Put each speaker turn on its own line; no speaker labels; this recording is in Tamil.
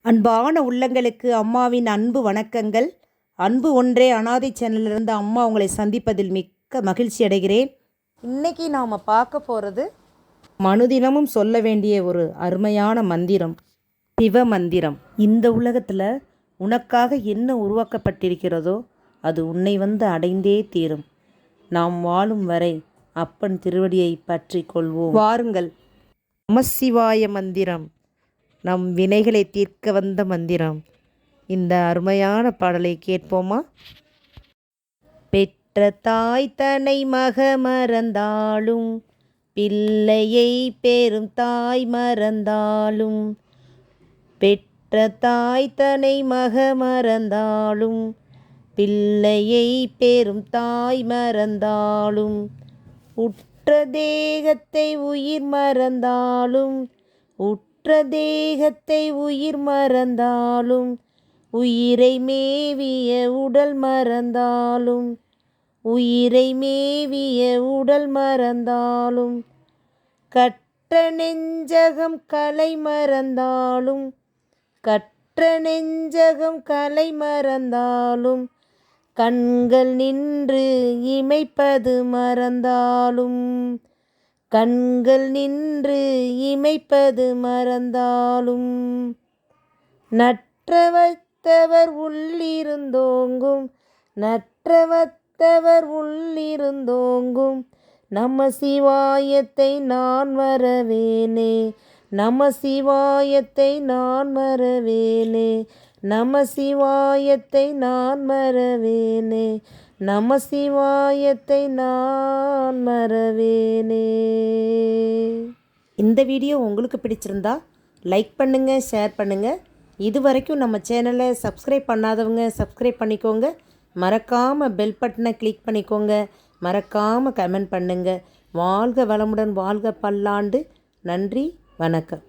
அன்பான உள்ளங்களுக்கு அம்மாவின் அன்பு வணக்கங்கள். அன்பு ஒன்றே அனாதை சேனலிலிருந்து அம்மா உங்களை சந்திப்பதில் மிக்க மகிழ்ச்சி அடைகிறேன். இன்றைக்கி நாம் பார்க்க போகிறது மனுதினமும் சொல்ல வேண்டிய ஒரு அருமையான மந்திரம், சிவ மந்திரம். இந்த உலகத்தில் உனக்காக என்ன உருவாக்கப்பட்டிருக்கிறதோ அது உன்னை வந்து அடைந்தே தீரும். நாம் வாழும் வரை அப்பன் திருவடியை பற்றி கொள்வோம். வாருங்கள். நமசிவாய மந்திரம் நம் வினைகளை தீர்க்க வந்த மந்திரம். இந்த அருமையான பாடலை கேட்போமா? பெற்ற தாய் தனை மக மறந்தாலும், பிள்ளையை பெரும் தாய் மறந்தாலும், பெற்ற தாய் தனை மக மறந்தாலும், பிள்ளையை பெரும் தாய் மறந்தாலும், உற்ற தேகத்தை உயிர் மறந்தாலும், உற்ற தேகத்தை உயிர் மறந்தாலும், உயிரை மேவிய உடல் மறந்தாலும், உயிரை மேவிய உடல் மறந்தாலும், கற்ற நெஞ்சகம் கலை மறந்தாலும், கற்ற நெஞ்சகம் கலை மறந்தாலும், கண்கள் நின்று இமைப்பது மறந்தாலும், கண்கள் நின்று இமைப்பது மறந்தாலும், நற்றவத்தவர் உள்ளிருந்தோங்கும், நற்றவத்தவர் உள்ளிருந்தோங்கும், நம சிவாயத்தை நான் மறவேனே, நம சிவாயத்தை நான் மறவேனே, நம சிவாயத்தை நான் மறவேனே, நம சிவாயத்தை நான் மறவேனே. இந்த வீடியோ உங்களுக்கு பிடிச்சிருந்தா லைக் பண்ணுங்கள், ஷேர் பண்ணுங்கள். இது வரைக்கும் நம்ம சேனலை சப்ஸ்கிரைப் பண்ணாதவங்க சப்ஸ்கிரைப் பண்ணிக்கோங்க. மறக்காமல் பெல் பட்டனை கிளிக் பண்ணிக்கோங்க. மறக்காமல் கமெண்ட் பண்ணுங்கள். வாழ்க வளமுடன், வாழ்க பல்லாண்டு. நன்றி, வணக்கம்.